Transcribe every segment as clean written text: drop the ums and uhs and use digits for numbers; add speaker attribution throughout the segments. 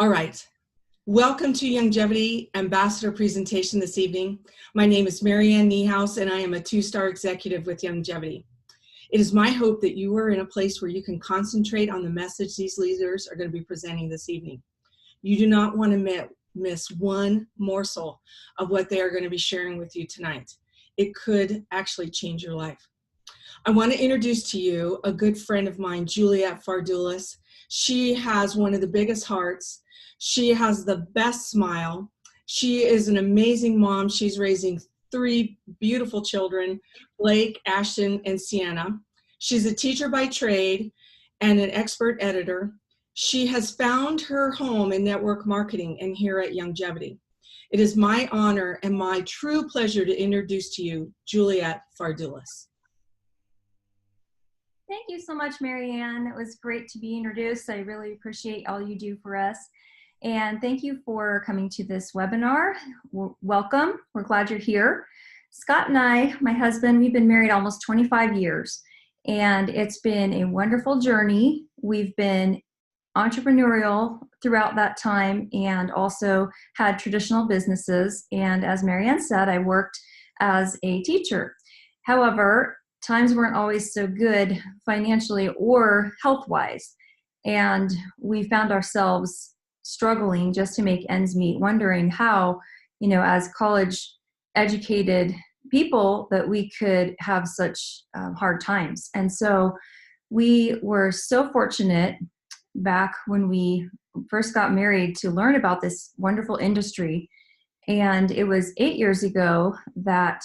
Speaker 1: All right. Welcome to Longevity Ambassador presentation this evening. My name is Marianne Niehaus, and I am a 2-star executive with Longevity. It is my hope that you are in a place where you can concentrate on the message these leaders are going to be presenting this evening. You do not want to miss one morsel of what they are going to be sharing with you tonight. It could actually change your life. I want to introduce to you a good friend of mine, Juliette Fardulis. She has one of the biggest hearts. She has the best smile. She is an amazing mom. She's raising 3 beautiful children, Blake, Ashton, and Sienna. She's a teacher by trade and an expert editor. She has found her home in network marketing and here at Longevity. It is my honor and my true pleasure to introduce to you Juliette Fardulis.
Speaker 2: Thank you so much, Marianne. It was great to be introduced. I really appreciate all you do for us. And thank you for coming to this webinar. Welcome. We're glad you're here. Scott and I, my husband, we've been married almost 25 years, and it's been a wonderful journey. We've been entrepreneurial throughout that time and also had traditional businesses. And as Marianne said, I worked as a teacher. However, times weren't always so good financially or health-wise. And we found ourselves struggling just to make ends meet, wondering how, as college-educated people, that we could have such hard times. And so we were so fortunate back when we first got married to learn about this wonderful industry. And it was 8 years ago that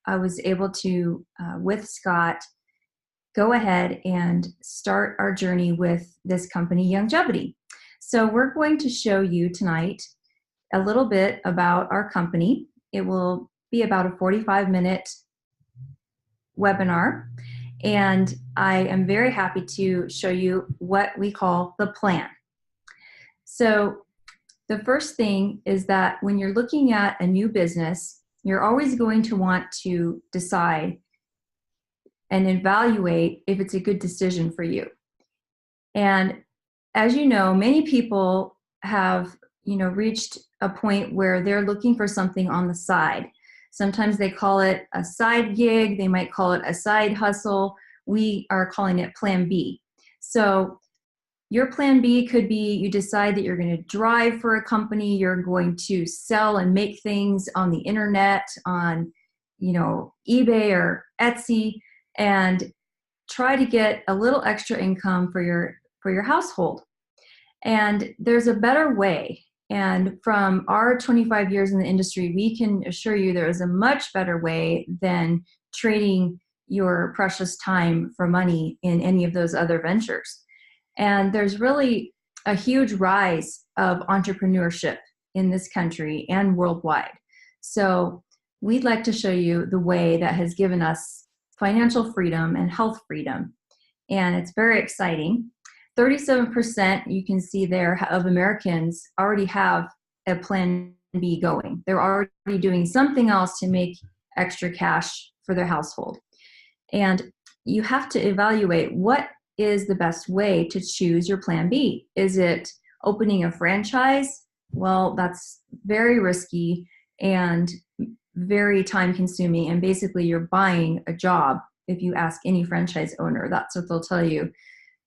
Speaker 2: I was able to, with Scott, go ahead and start our journey with this company, Longevity. So we're going to show you tonight a little bit about our company. It will be about a 45-minute webinar, and I am very happy to show you what we call the plan. So the first thing is that when you're looking at a new business, you're always going to want to decide and evaluate if it's a good decision for you. And as you know, many people have, reached a point where they're looking for something on the side. Sometimes they call it a side gig. They might call it a side hustle. We are calling it Plan B. So your Plan B could be you decide that you're going to drive for a company, you're going to sell and make things on the internet, on, eBay or Etsy, and try to get a little extra income for your household. And there's a better way. And from our 25 years in the industry, we can assure you there is a much better way than trading your precious time for money in any of those other ventures. And there's really a huge rise of entrepreneurship in this country and worldwide. So we'd like to show you the way that has given us financial freedom and health freedom. And it's very exciting. 37%, you can see there, of Americans already have a Plan B going. They're already doing something else to make extra cash for their household. And you have to evaluate what is the best way to choose your Plan B. Is it opening a franchise? Well, that's very risky and very time consuming. And basically you're buying a job. If you ask any franchise owner, that's what they'll tell you.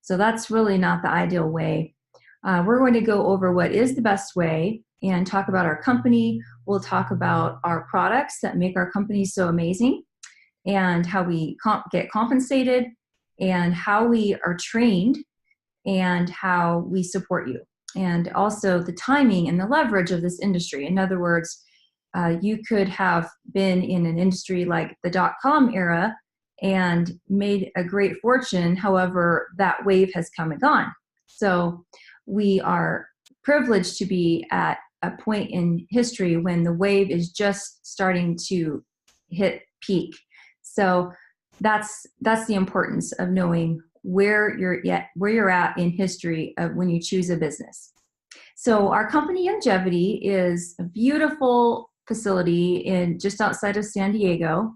Speaker 2: So that's really not the ideal way. We're going to go over what is the best way and talk about our company. We'll talk about our products that make our company so amazing and how we get compensated and how we are trained and how we support you. And also the timing and the leverage of this industry. In other words, you could have been in an industry like the .com era and made a great fortune. However, that wave has come and gone. So we are privileged to be at a point in history when the wave is just starting to hit peak. So that's the importance of knowing where you're at in history of when you choose a business. So our company Longevity is a beautiful facility just outside of San Diego.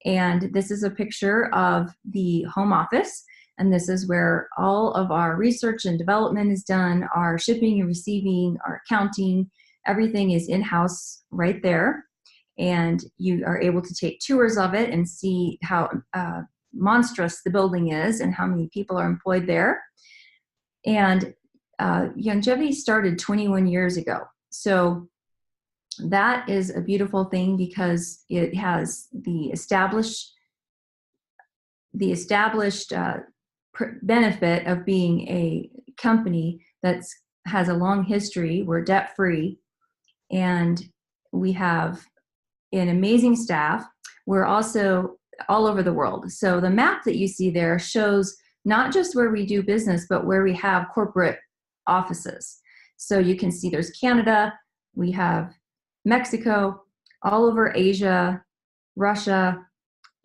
Speaker 2: And this is a picture of the home office. And this is where all of our research and development is done, our shipping and receiving, our accounting, everything is in-house right there. And you are able to take tours of it and see how monstrous the building is and how many people are employed there. And Youngevity started 21 years ago. So that is a beautiful thing because it has the established benefit of being a company that has a long history. We're debt-free, and we have an amazing staff. We're also all over the world. So the map that you see there shows not just where we do business, but where we have corporate offices. So you can see there's Canada, we have Mexico, all over Asia, Russia,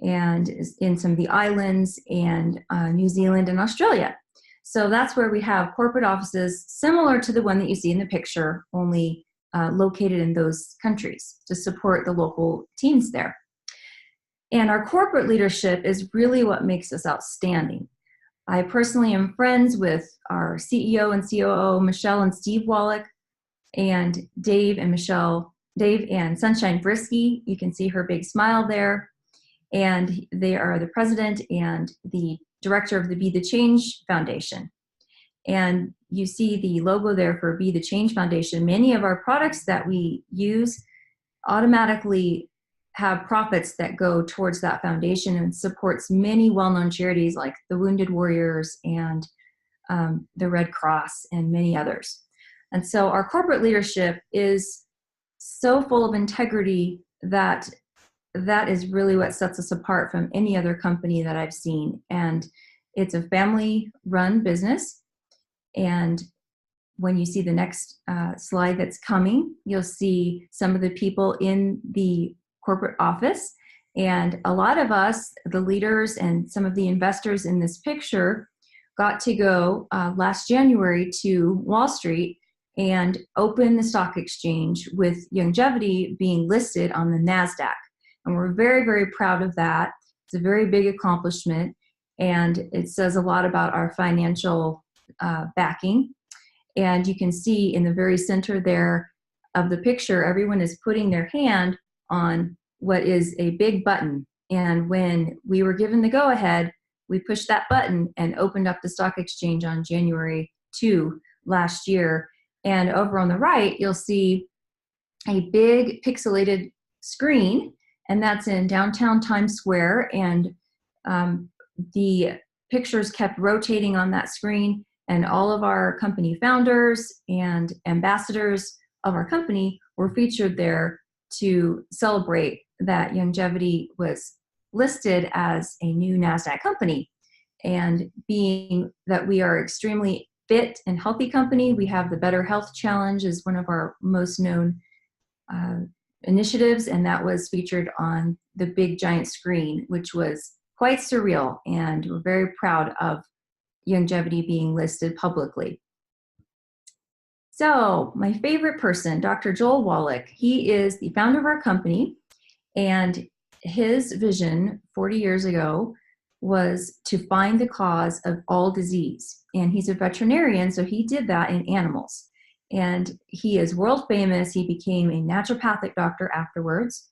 Speaker 2: and in some of the islands, and New Zealand and Australia. So that's where we have corporate offices similar to the one that you see in the picture, only located in those countries to support the local teams there. And our corporate leadership is really what makes us outstanding. I personally am friends with our CEO and COO, Michelle and Steve Wallach, and Dave and Sunshine Brisky. You can see her big smile there. And they are the president and the director of the Be the Change Foundation. And you see the logo there for Be the Change Foundation. Many of our products that we use automatically have profits that go towards that foundation and supports many well-known charities like the Wounded Warriors and the Red Cross and many others. And so our corporate leadership is so full of integrity that is really what sets us apart from any other company that I've seen. And it's a family-run business. And when you see the next slide that's coming, you'll see some of the people in the corporate office. And a lot of us, the leaders and some of the investors in this picture, got to go last January to Wall Street and open the stock exchange with Youngevity being listed on the NASDAQ. And we're very, very proud of that. It's a very big accomplishment, and it says a lot about our financial backing. And you can see in the very center there of the picture, everyone is putting their hand on what is a big button. And when we were given the go-ahead, we pushed that button and opened up the stock exchange on January 2 last year. And over on the right, you'll see a big pixelated screen, and that's in downtown Times Square. And the pictures kept rotating on that screen, and all of our company founders and ambassadors of our company were featured there to celebrate that Youngevity was listed as a new NASDAQ company. And being that we are extremely fit and healthy company, we have the Better Health Challenge as one of our most known initiatives, and that was featured on the big giant screen, which was quite surreal, and we're very proud of Youngevity being listed publicly. So my favorite person, Dr. Joel Wallach, he is the founder of our company, and his vision 40 years ago was to find the cause of all disease. And he's a veterinarian, so he did that in animals. And he is world famous. He became a naturopathic doctor afterwards.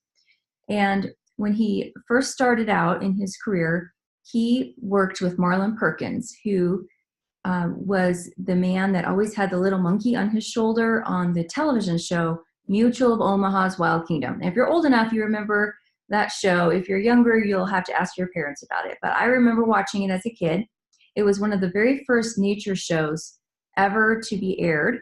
Speaker 2: And when he first started out in his career, he worked with Marlon Perkins, who was the man that always had the little monkey on his shoulder on the television show, Mutual of Omaha's Wild Kingdom. And if you're old enough, you remember that show. If you're younger, you'll have to ask your parents about it. But I remember watching it as a kid. It was one of the very first nature shows ever to be aired.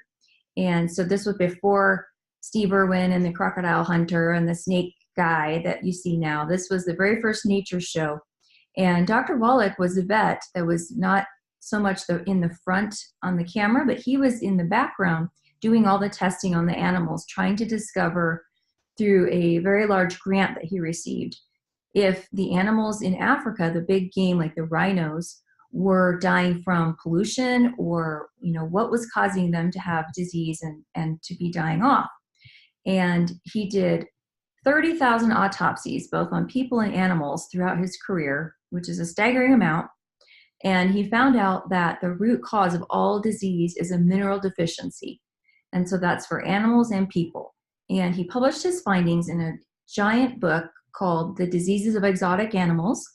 Speaker 2: And so this was before Steve Irwin and the Crocodile Hunter and the Snake Guy that you see now. This was the very first nature show. And Dr. Wallach was a vet that was not so much in the front on the camera, but he was in the background doing all the testing on the animals, trying to discover through a very large grant that he received if the animals in Africa, the big game like the rhinos, were dying from pollution, or what was causing them to have disease and to be dying off. And he did 30,000 autopsies, both on people and animals, throughout his career, which is a staggering amount. And he found out that the root cause of all disease is a mineral deficiency. And so that's for animals and people. And he published his findings in a giant book called The Diseases of Exotic Animals.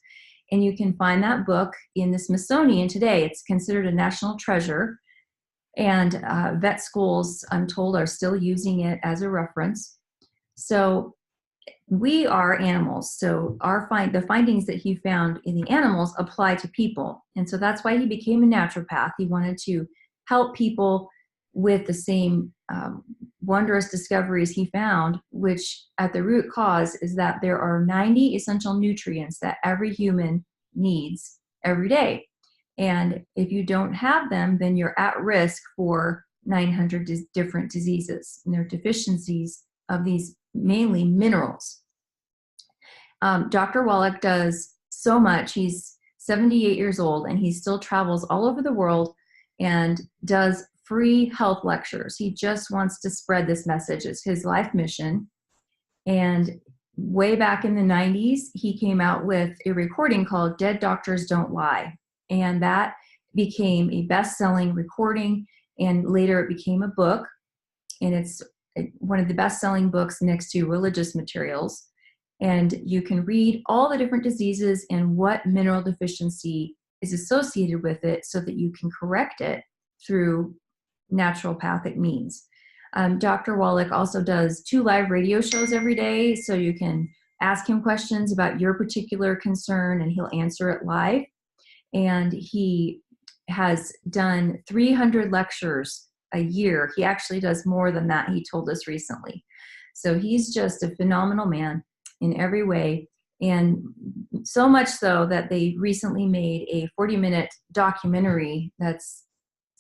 Speaker 2: And you can find that book in the Smithsonian today. It's considered a national treasure. And vet schools, I'm told, are still using it as a reference. So we are animals. So the findings that he found in the animals apply to people. And so that's why he became a naturopath. He wanted to help people with the same wondrous discoveries he found, which at the root cause is that there are 90 essential nutrients that every human needs every day. And if you don't have them, then you're at risk for 900 different diseases. And they're deficiencies of these mainly minerals. Dr. Wallach does so much. He's 78 years old and he still travels all over the world and does free health lectures. He just wants to spread this message. It's his life mission. And way back in the 90s, he came out with a recording called Dead Doctors Don't Lie. And that became a best-selling recording, and later it became a book. And it's one of the best-selling books next to religious materials. And you can read all the different diseases and what mineral deficiency is associated with it so that you can correct it through naturopathic means. Dr. Wallach also does 2 live radio shows every day, so you can ask him questions about your particular concern and he'll answer it live. And he has done 300 lectures a year. He actually does more than that, he told us recently. So he's just a phenomenal man in every way. And so much so that they recently made a 40-minute documentary that's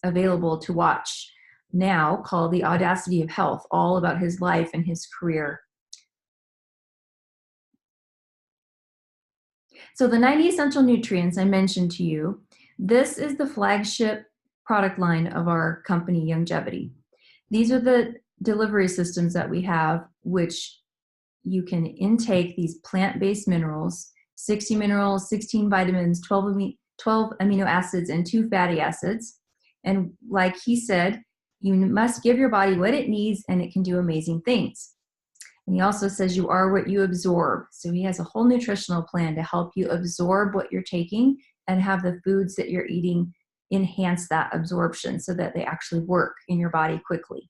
Speaker 2: available to watch now called The Audacity of Health, all about his life and his career. So the 90 essential nutrients I mentioned to you, this is the flagship product line of our company, Longevity. These are the delivery systems that we have, which you can intake these plant-based minerals, 60 minerals, 16 vitamins, 12 amino acids, and 2 fatty acids. And like he said, you must give your body what it needs and it can do amazing things. And he also says you are what you absorb. So he has a whole nutritional plan to help you absorb what you're taking and have the foods that you're eating enhance that absorption so that they actually work in your body quickly.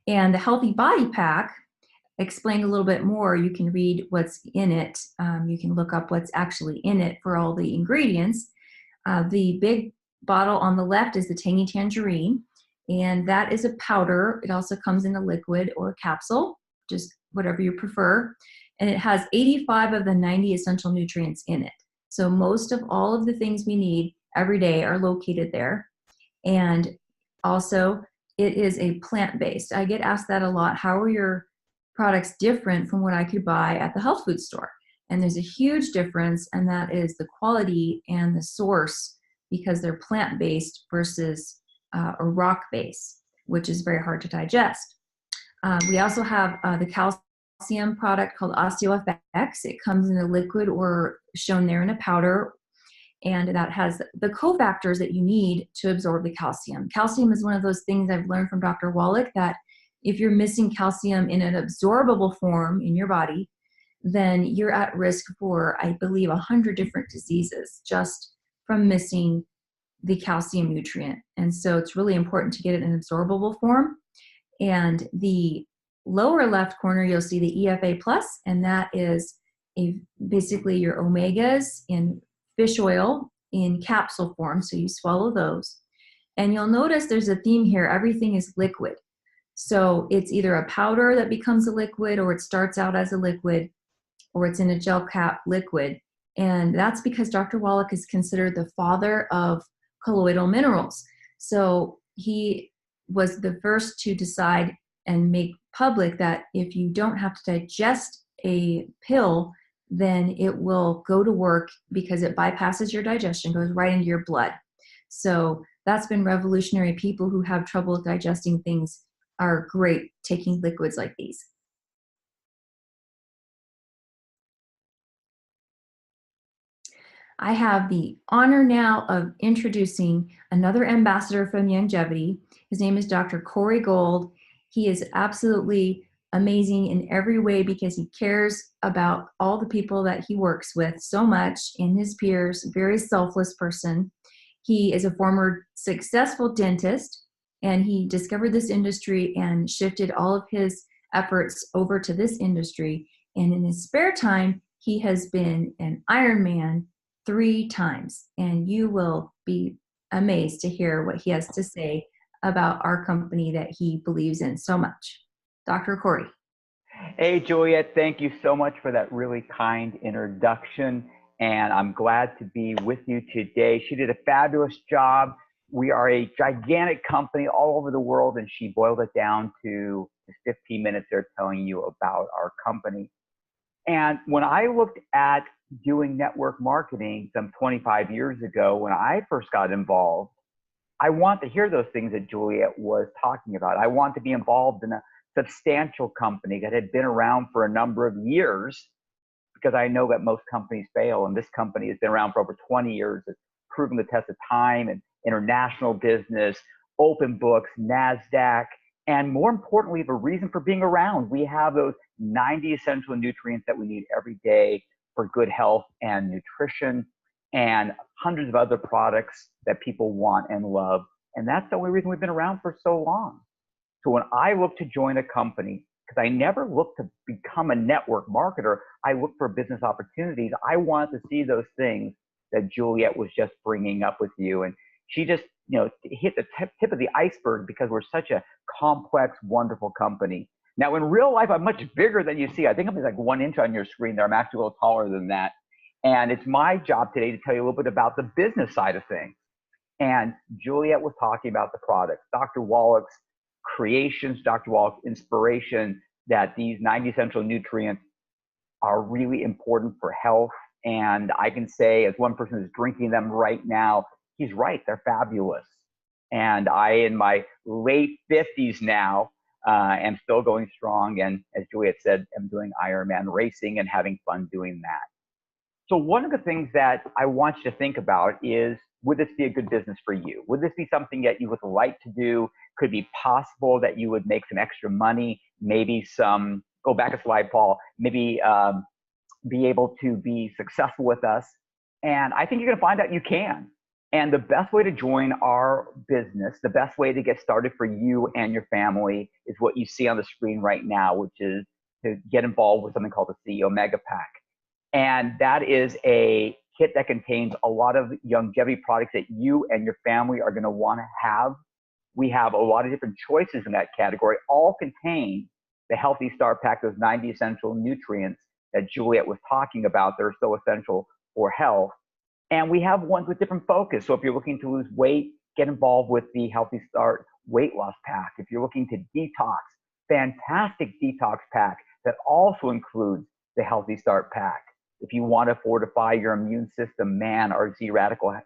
Speaker 2: And the Healthy Body Pack explained a little bit more. You can read what's in it. You can look up what's actually in it for all the ingredients. The big bottle on the left is the Tangy Tangerine, and that is a powder. It also comes in a liquid or a capsule, just whatever you prefer. And it has 85 of the 90 essential nutrients in it. So most of all of the things we need every day are located there. And also, it is a plant-based. I get asked that a lot. How are your products different from what I could buy at the health food store? And there's a huge difference, and that is the quality and the source, because they're plant-based versus a rock-based, which is very hard to digest. We also have the calcium product called OsteoFX. It comes in a liquid or shown there in a powder, and that has the cofactors that you need to absorb the calcium. Calcium is one of those things I've learned from Dr. Wallach, that if you're missing calcium in an absorbable form in your body, then you're at risk for, I believe, 100 different diseases just from missing the calcium nutrient. And so it's really important to get it in absorbable form. And the lower left corner, you'll see the EFA plus, and that is basically your omegas in fish oil in capsule form. So you swallow those. And you'll notice there's a theme here. Everything is liquid. So it's either a powder that becomes a liquid, or it starts out as a liquid, or it's in a gel cap liquid. And that's because Dr. Wallach is considered the father of colloidal minerals. So he was the first to decide and make public that if you don't have to digest a pill, then it will go to work because it bypasses your digestion, goes right into your blood. So that's been revolutionary. People who have trouble digesting things are great taking liquids like these. I have the honor now of introducing another ambassador from Longevity. His name is Dr. Corey Gold. He is absolutely amazing in every way because he cares about all the people that he works with so much and his peers, very selfless person. He is a former successful dentist, and he discovered this industry and shifted all of his efforts over to this industry. And in his spare time, he has been an Ironman 3 times, and you will be amazed to hear what he has to say about our company that he believes in so much. Dr. Corey.
Speaker 3: Hey, Juliette, thank you so much for that really kind introduction. And I'm glad to be with you today. She did a fabulous job. We are a gigantic company all over the world, and she boiled it down to just 15 minutes there telling you about our company. And when I looked at doing network marketing some 25 years ago, when I first got involved, I want to hear those things that Juliette was talking about. I want to be involved in a substantial company that had been around for a number of years, because I know that most companies fail, and this company has been around for over 20 years. It's proven the test of time and international business, open books, NASDAQ, and more importantly, the reason for being around. We have those 90 essential nutrients that we need every day for good health and nutrition, and hundreds of other products that people want and love. And that's the only reason we've been around for so long. So when I look to join a company, because I never looked to become a network marketer, I looked for business opportunities. I wanted to see those things that Juliette was just bringing up with you. And she just, hit the tip of the iceberg, because we're such a complex, wonderful company. Now, in real life, I'm much bigger than you see. I think I'm like 1 inch on your screen there. I'm actually a little taller than that. And it's my job today to tell you a little bit about the business side of things. And Juliette was talking about the products. Dr. Wallach's creations, Dr. Wallach's inspiration, that these 90 essential nutrients are really important for health. And I can say, as one person who's drinking them right now, he's right, they're fabulous. And I, in my late 50s now, am still going strong. And as Juliette said, I'm doing Ironman racing and having fun doing that. So one of the things that I want you to think about is, would this be a good business for you? Would this be something that you would like to do? Could be possible that you would make some extra money, maybe some, go back a slide, Paul, maybe be able to be successful with us. And I think you're going to find out you can. And the best way to join our business, the best way to get started for you and your family, is what you see on the screen right now, which is to get involved with something called the CEO Mega Pack. And that is a kit that contains a lot of longevity products that you and your family are going to want to have. We have a lot of different choices in that category, all contain the Healthy Start Pack, those 90 essential nutrients that Juliette was talking about. They're so essential for health. And we have ones with different focus. So if you're looking to lose weight, get involved with the Healthy Start Weight Loss Pack. If you're looking to detox, fantastic detox pack that also includes the Healthy Start Pack. If you want to fortify your immune system, man, our Z Radical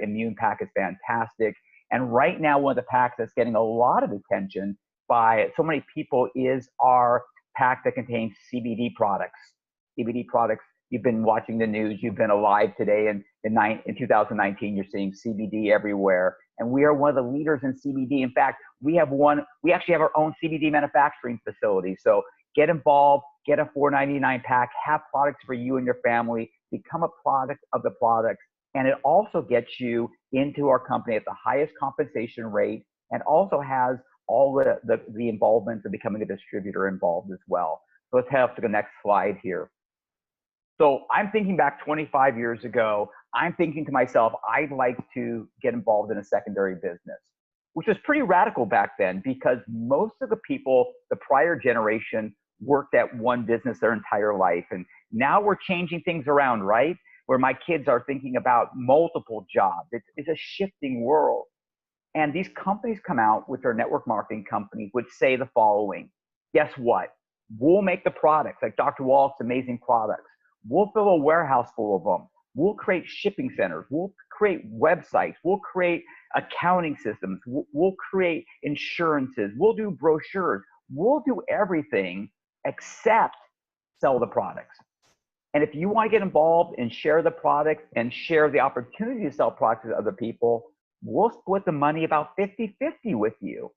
Speaker 3: immune pack is fantastic. And right now, one of the packs that's getting a lot of attention by so many people is our pack that contains CBD products. CBD products, you've been watching the news, you've been alive today. In 2019, you're seeing CBD everywhere. And we are one of the leaders in CBD. In fact, we actually have our own CBD manufacturing facility. So get involved, get a $4.99 pack, have products for you and your family, become a product of the products. And it also gets you into our company at the highest compensation rate, and also has all the involvement of becoming a distributor involved as well. So let's head up to the next slide here. So I'm thinking back 25 years ago, I'm thinking to myself, I'd like to get involved in a secondary business, which was pretty radical back then, because most of the people, the prior generation, worked at one business their entire life. And now we're changing things around, right? Where my kids are thinking about multiple jobs. It's a shifting world. And these companies come out, which are network marketing companies, which say the following: guess what? We'll make the products, like Dr. Wallach's amazing products. We'll fill a warehouse full of them. We'll create shipping centers. We'll create websites. We'll create accounting systems. We'll create insurances. We'll do brochures. We'll do everything except sell the products. And if you want to get involved and share the products and share the opportunity to sell products to other people, we'll split the money about 50-50 with you.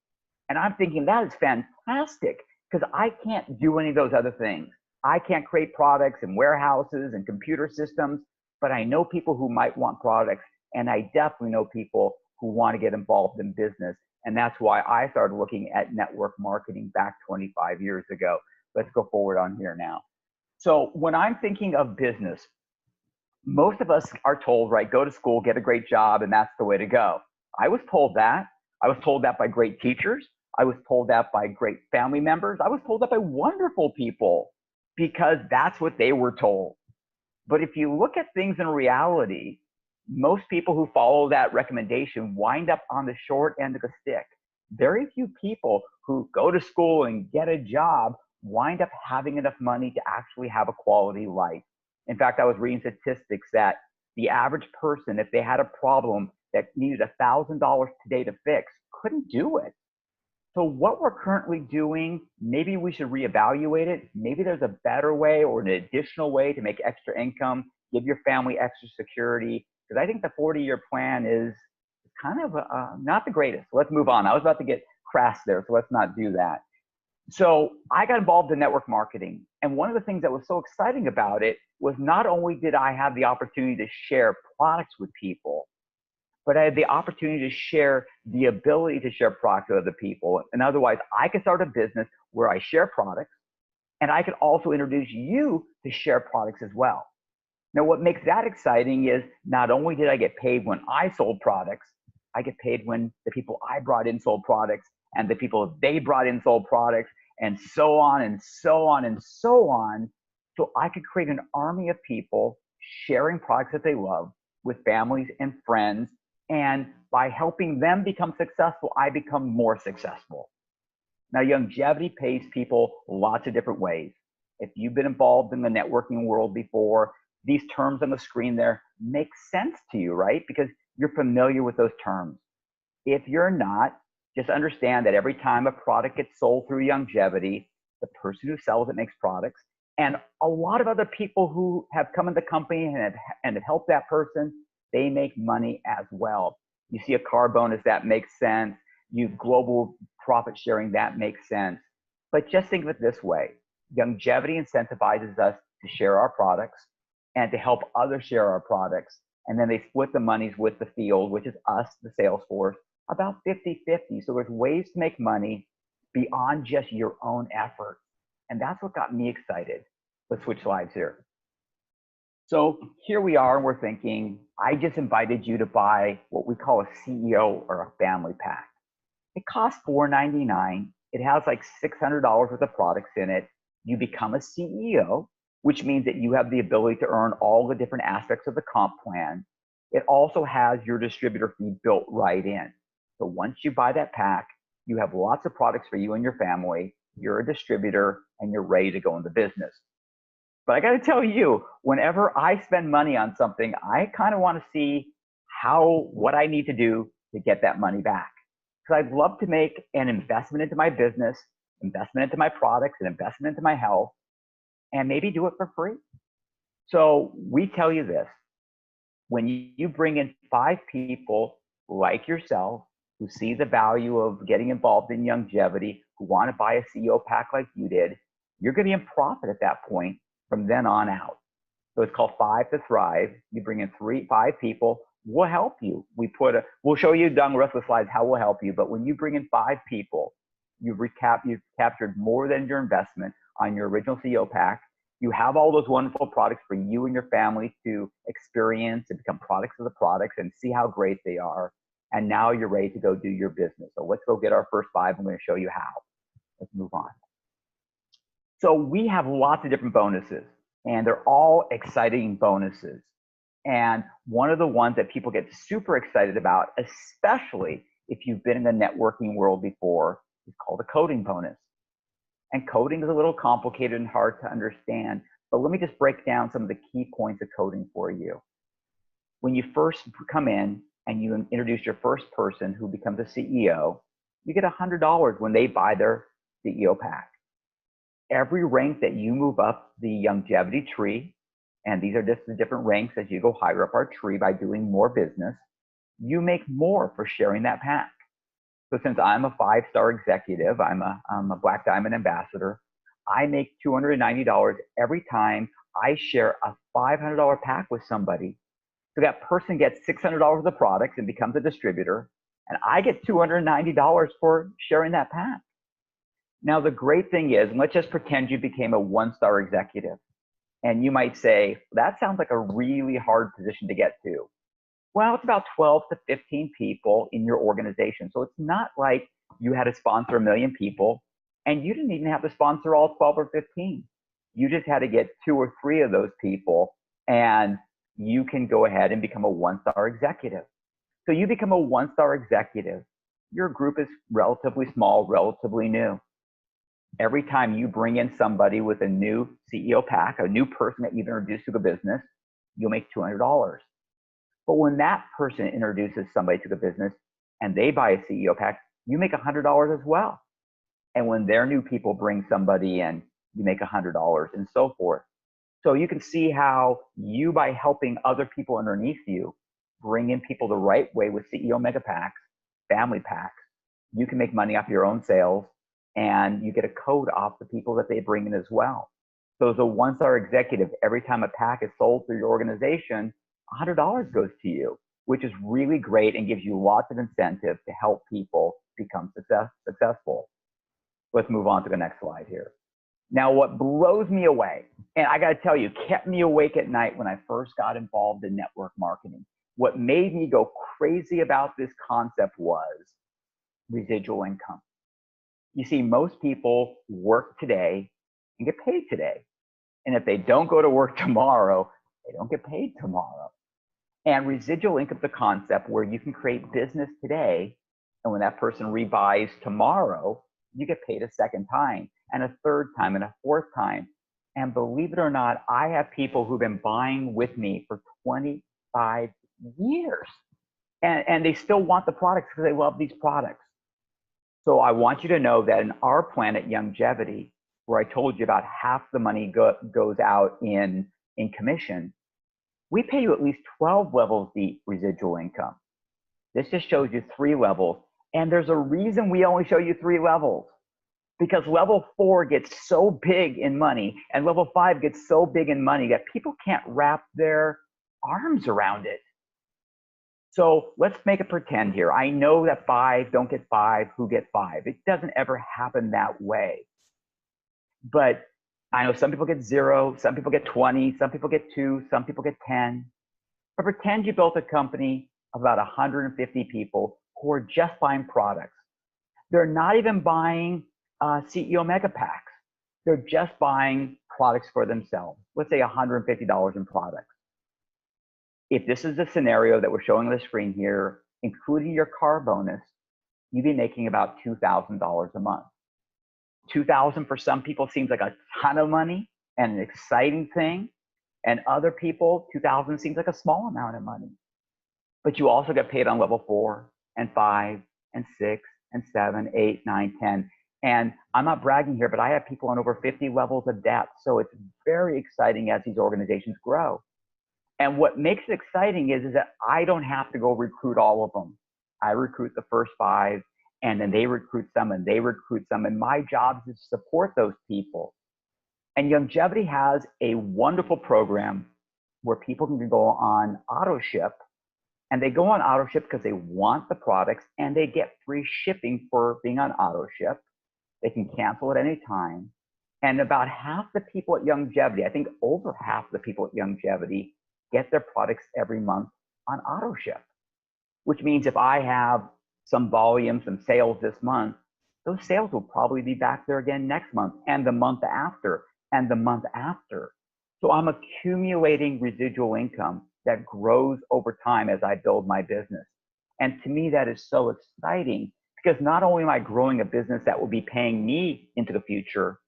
Speaker 3: And I'm thinking that is fantastic because I can't do any of those other things. I can't create products and warehouses and computer systems, but I know people who might want products, and I definitely know people who want to get involved in business. And that's why I started looking at network marketing back 25 years ago. Let's go forward on here now. So when I'm thinking of business, most of us are told, right, go to school, get a great job, and that's the way to go. I was told that. I was told that by great teachers. I was told that by great family members. I was told that by wonderful people because that's what they were told. But if you look at things in reality, most people who follow that recommendation wind up on the short end of the stick. Very few people who go to school and get a job wind up having enough money to actually have a quality life. In fact, I was reading statistics that the average person, if they had a problem that needed $1,000 today to fix, couldn't do it. So what we're currently doing, maybe we should reevaluate it. Maybe there's a better way or an additional way to make extra income, give your family extra security. Because I think the 40-year plan is kind of not the greatest. So let's move on. I was about to get crass there, so let's not do that. So I got involved in network marketing. And one of the things that was so exciting about it was not only did I have the opportunity to share products with people, but I had the opportunity to share the ability to share products with other people. And otherwise, I could start a business where I share products, and I could also introduce you to share products as well. Now, what makes that exciting is not only did I get paid when I sold products, I get paid when the people I brought in sold products, and the people they brought in sold products, and so on and so on and so on. So I could create an army of people sharing products that they love with families and friends. And by helping them become successful, I become more successful. Now, Youngevity pays people lots of different ways. If you've been involved in the networking world before, these terms on the screen there make sense to you, right? Because you're familiar with those terms. If you're not, just understand that every time a product gets sold through Youngevity, the person who sells it makes products, and a lot of other people who have come in the company and have helped that person, they make money as well. You see a car bonus, that makes sense. You've global profit sharing, that makes sense. But just think of it this way. Youngevity incentivizes us to share our products and to help others share our products. And then they split the monies with the field, which is us, the sales force, about 50-50. So there's ways to make money beyond just your own effort. And that's what got me excited. Let's switch slides here. So here we are, and we're thinking, I just invited you to buy what we call a CEO or a family pack. It costs $4.99. It has like $600 worth of products in it. You become a CEO, which means that you have the ability to earn all the different aspects of the comp plan. It also has your distributor fee built right in. So once you buy that pack, you have lots of products for you and your family. You're a distributor, and you're ready to go into business. But I got to tell you, whenever I spend money on something, I kind of want to see what I need to do to get that money back. Because I'd love to make an investment into my business, investment into my products, an investment into my health, and maybe do it for free. So we tell you this, when you bring in 5 people like yourself who see the value of getting involved in Youngevity, who want to buy a CEO pack like you did, you're going to be in profit at that point from then on out. So it's called 5 to Thrive. You bring in 5 people, we'll help you. We'll show you down the rest of the slides how we'll help you. But when you bring in 5 people, you've captured more than your investment on your original CEO pack. You have all those wonderful products for you and your family to experience and become products of the products and see how great they are. And now you're ready to go do your business. So let's go get our first 5. I'm going to show you how. Let's move on. So we have lots of different bonuses, and they're all exciting bonuses. And one of the ones that people get super excited about, especially if you've been in the networking world before, is called a coding bonus. And coding is a little complicated and hard to understand, but let me just break down some of the key points of coding for you. When you first come in and you introduce your first person who becomes a CEO, you get $100 when they buy their CEO pack. Every rank that you move up the Youngevity tree, and these are just the different ranks as you go higher up our tree by doing more business, you make more for sharing that pack. So since I'm a 5-star executive, I'm a Black Diamond ambassador, I make $290 every time I share a $500 pack with somebody. So that person gets $600 of the products and becomes a distributor, and I get $290 for sharing that pack. Now, the great thing is, let's just pretend you became a 1-star executive. And you might say, that sounds like a really hard position to get to. Well, it's about 12 to 15 people in your organization. So it's not like you had to sponsor 1 million people, and you didn't even have to sponsor all 12 or 15. You just had to get 2 or 3 of those people, and you can go ahead and become a 1-star executive. So you become a 1-star executive. Your group is relatively small, relatively new. Every time you bring in somebody with a new CEO pack, a new person that you've introduced to the business, you'll make $200. But when that person introduces somebody to the business and they buy a CEO pack, you make $100 as well. And when their new people bring somebody in, you make $100 and so forth. So you can see how you, by helping other people underneath you, bring in people the right way with CEO mega packs, family packs, you can make money off your own sales, and you get a code off the people that they bring in as well. So as a 1-star executive, every time a pack is sold through your organization, $100 goes to you, which is really great and gives you lots of incentive to help people become successful. Let's move on to the next slide here. Now, what blows me away, and I got to tell you, kept me awake at night when I first got involved in network marketing. What made me go crazy about this concept was residual income. You see, most people work today and get paid today. And if they don't go to work tomorrow, they don't get paid tomorrow. And residual income is a concept where you can create business today, and when that person rebuys tomorrow, you get paid a second time, and a third time, and a fourth time. And believe it or not, I have people who've been buying with me for 25 years. And they still want the products because they love these products. So I want you to know that in our plan at Youngevity, where I told you about half the money goes out in commission, we pay you at least 12 levels deep residual income. This just shows you 3 levels. And there's a reason we only show you 3 levels. Because level 4 gets so big in money, and level 5 gets so big in money that people can't wrap their arms around it. So let's make a pretend here. I know that 5 don't get 5, who get 5? It doesn't ever happen that way. But I know some people get 0, some people get 20, some people get 2, some people get 10. But pretend you built a company of about 150 people who are just buying products. They're not even buying CEO mega packs. They're just buying products for themselves. Let's say $150 in products. If this is the scenario that we're showing on the screen here, including your car bonus, you'd be making about $2,000 a month. $2,000 for some people seems like a ton of money and an exciting thing. And other people, $2,000 seems like a small amount of money. But you also get paid on level 4 and 5 and 6 and 7, 8, 9, 10. And I'm not bragging here, but I have people on over 50 levels of depth. So it's very exciting as these organizations grow. And what makes it exciting is that I don't have to go recruit all of them. I recruit the first 5, and then they recruit some, and they recruit some. And my job is to support those people. And Youngevity has a wonderful program where people can go on auto ship. And they go on auto ship because they want the products, and they get free shipping for being on auto ship. They can cancel at any time. And about half the people at Youngevity, I think over half the people at Youngevity, get their products every month on auto ship, which means if I have some volume, some sales this month, those sales will probably be back there again next month, and the month after, and the month after. So I'm accumulating residual income that grows over time as I build my business. And to me, that is so exciting, because not only am I growing a business that will be paying me into the future,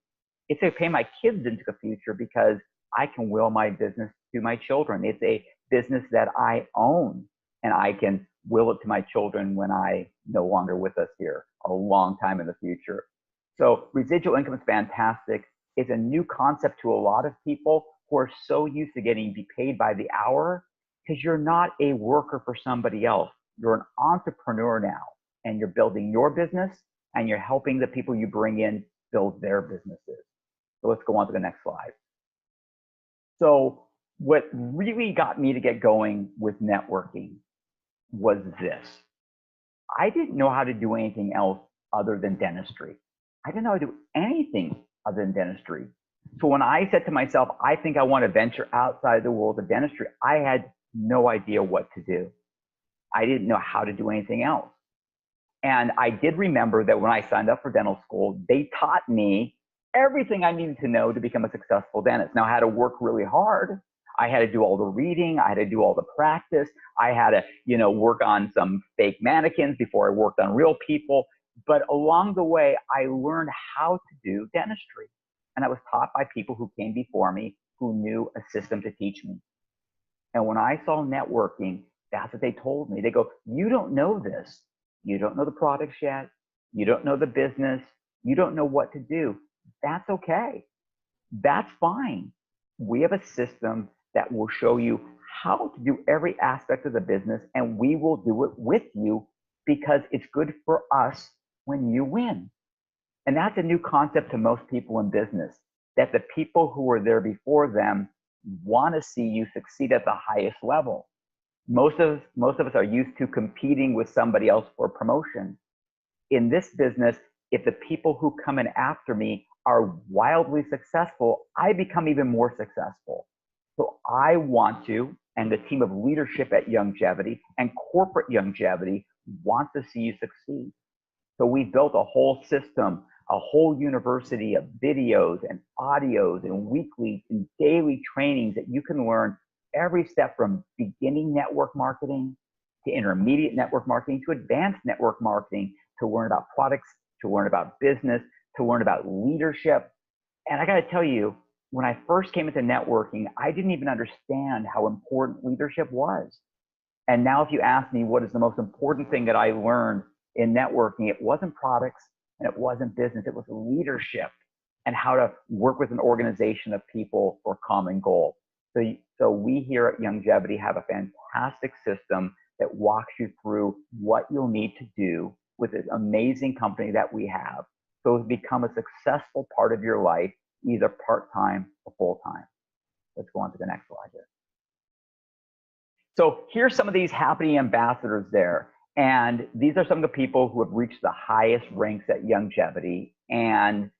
Speaker 3: it's going to pay my kids into the future, because I can will my business to my children. It's a business that I own, and I can will it to my children when I no longer with us here a long time in the future. So residual income is fantastic. It's a new concept to a lot of people who are so used to getting paid by the hour because you're not a worker for somebody else. You're an entrepreneur now, and you're building your business and you're helping the people you bring in build their businesses. So let's go on to the next slide. So what really got me to get going with networking was this. I didn't know how to do anything else other than dentistry. I didn't know how to do anything other than dentistry. So when I said to myself, I think I want to venture outside the world of dentistry, I had no idea what to do. I didn't know how to do anything else. And I did remember that when I signed up for dental school, they taught me everything I needed to know to become a successful dentist. Now, I had to work really hard. I had to do all the reading. I had to do all the practice. I had to, work on some fake mannequins before I worked on real people. But along the way, I learned how to do dentistry. And I was taught by people who came before me who knew a system to teach me. And when I saw networking, that's what they told me. They go, you don't know this. You don't know the products yet. You don't know the business. You don't know what to do. That's okay. That's fine. We have a system that will show you how to do every aspect of the business, and we will do it with you because it's good for us when you win. And that's a new concept to most people in business, that the people who were there before them want to see you succeed at the highest level. Most of us are used to competing with somebody else for promotion. In this business, if the people who come in after me are wildly successful, I become even more successful. So I want to, and the team of leadership at Youngevity and corporate Youngevity want to see you succeed. So we built a whole system, a whole university of videos and audios and weekly and daily trainings that you can learn every step from beginning network marketing to intermediate network marketing to advanced network marketing, to learn about products, to learn about business, to learn about leadership. And I got to tell you, when I first came into networking, I didn't even understand how important leadership was. And now if you ask me what is the most important thing that I learned in networking, it wasn't products and it wasn't business, it was leadership and how to work with an organization of people for a common goal. So we here at Youngevity have a fantastic system that walks you through what you'll need to do with this amazing company that we have. So it's become a successful part of your life, either part-time or full-time. Let's go on to the next slide here. So here's some of these happening ambassadors there. And these are some of the people who have reached the highest ranks at Youngevity. And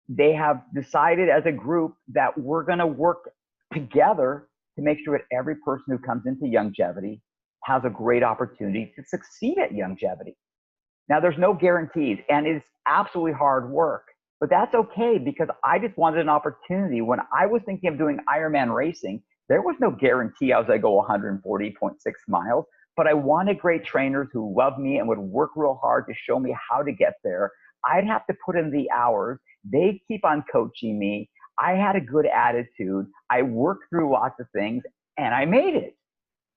Speaker 3: they have decided as a group that we're going to work together to make sure that every person who comes into Youngevity has a great opportunity to succeed at Youngevity. Now, there's no guarantees, and it's absolutely hard work, but that's okay because I just wanted an opportunity. When I was thinking of doing Ironman racing, there was no guarantee I was going to go 140.6 miles, but I wanted great trainers who loved me and would work real hard to show me how to get there. I'd have to put in the hours. They keep on coaching me. I had a good attitude. I worked through lots of things and I made it.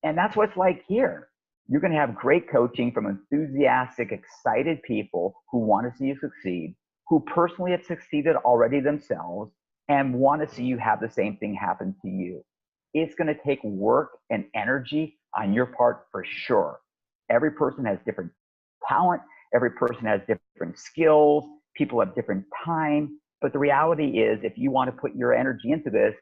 Speaker 3: And that's what it's like here. You're going to have great coaching from enthusiastic, excited people who want to see you succeed, who personally have succeeded already themselves and want to see you have the same thing happen to you. It's going to take work and energy on your part for sure. Every person has different talent. Every person has different skills. People have different time. But the reality is, if you want to put your energy into this,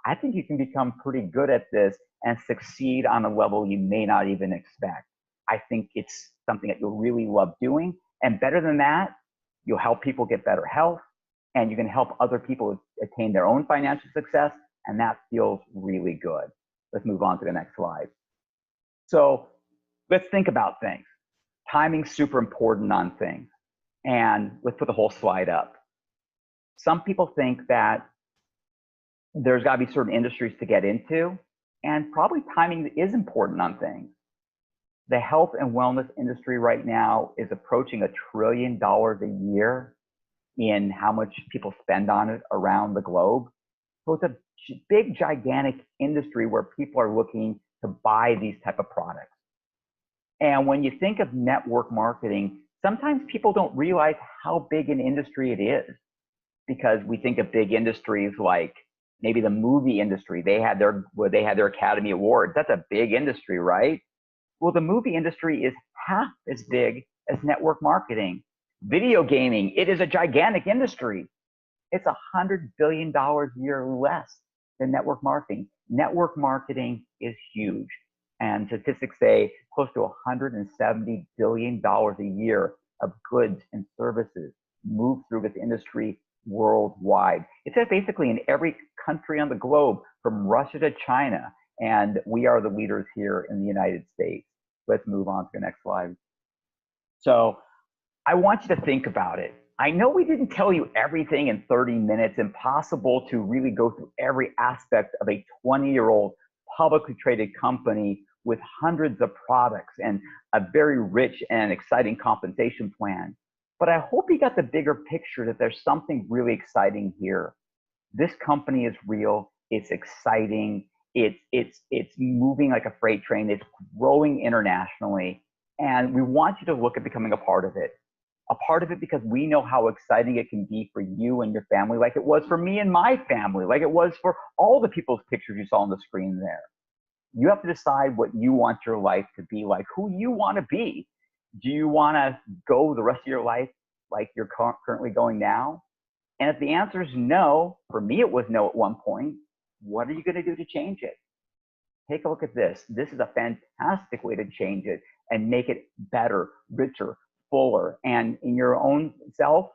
Speaker 3: I think you can become pretty good at this and succeed on a level you may not even expect. I think it's something that you'll really love doing. And better than that, you'll help people get better health, and you can help other people attain their own financial success. And that feels really good. Let's move on to the next slide. So let's think about things. Timing's super important on things. And let's put the whole slide up. Some people think that there's got to be certain industries to get into, and probably timing is important on things. The health and wellness industry right now is approaching $1 trillion a year in how much people spend on it around the globe. So it's a big, gigantic industry where people are looking to buy these type of products. And when you think of network marketing, sometimes people don't realize how big an industry it is, because we think of big industries like Maybe the movie industry, they had their Academy Awards. That's a big industry, right? Well, the movie industry is half as big as network marketing. Video gaming, it is a gigantic industry. It's $100 billion a year less than network marketing. Network marketing is huge. And statistics say close to $170 billion a year of goods and services move through this industry worldwide. It's basically in every country on the globe, from Russia to China. And we are the leaders here in the United States. Let's move on to the next slide. So I want you to think about it. I know we didn't tell you everything in 30 minutes, impossible to really go through every aspect of a 20-year-old publicly traded company with hundreds of products and a very rich and exciting compensation plan. But I hope you got the bigger picture that there's something really exciting here. This company is real, it's exciting, it's moving like a freight train, it's growing internationally, and we want you to look at becoming a part of it. A part of it because we know how exciting it can be for you and your family, like it was for me and my family, like it was for all the people's pictures you saw on the screen there. You have to decide what you want your life to be like, who you want to be. Do you want to go the rest of your life like you're currently going now? And if the answer is no, for me it was no at one point, what are you going to do to change it? Take a look at this. This is a fantastic way to change it and make it better, richer, fuller, and in your own self,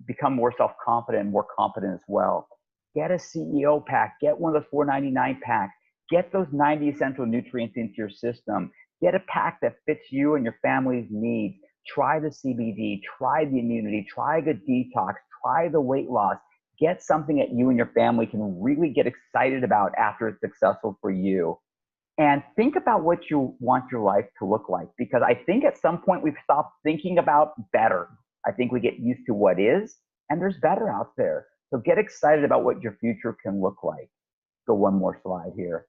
Speaker 3: become more self-confident and more confident as well. Get a CEO pack, get one of those $4.99 packs, get those 90 essential nutrients into your system, get a pack that fits you and your family's needs. Try the CBD, try the immunity, try a good detox, try the weight loss. Get something that you and your family can really get excited about after it's successful for you. And think about what you want your life to look like, because I think at some point we've stopped thinking about better. I think we get used to what is, and there's better out there. So get excited about what your future can look like. Go one more slide here.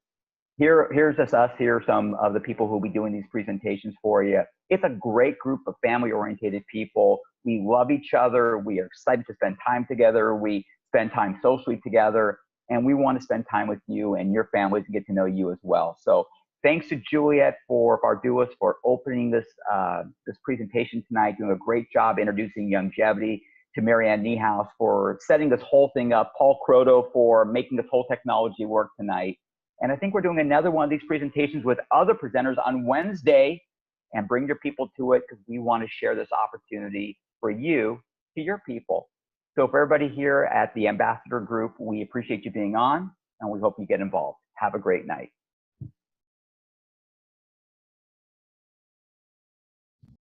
Speaker 3: Here's just us. Here are some of the people who will be doing these presentations for you. It's a great group of family-oriented people. We love each other. We are excited to spend time together. We spend time socially together. And we want to spend time with you and your families and get to know you as well. So thanks to Juliette for Fardulis for opening this presentation tonight, doing a great job introducing Youngevity, to Marianne Niehaus for setting this whole thing up, Paul Croto for making this whole technology work tonight. And I think we're doing another one of these presentations with other presenters on Wednesday, and bring your people to it because we want to share this opportunity for you to your people. So for everybody here at the Ambassador Group, we appreciate you being on, and we hope you get involved. Have a great night.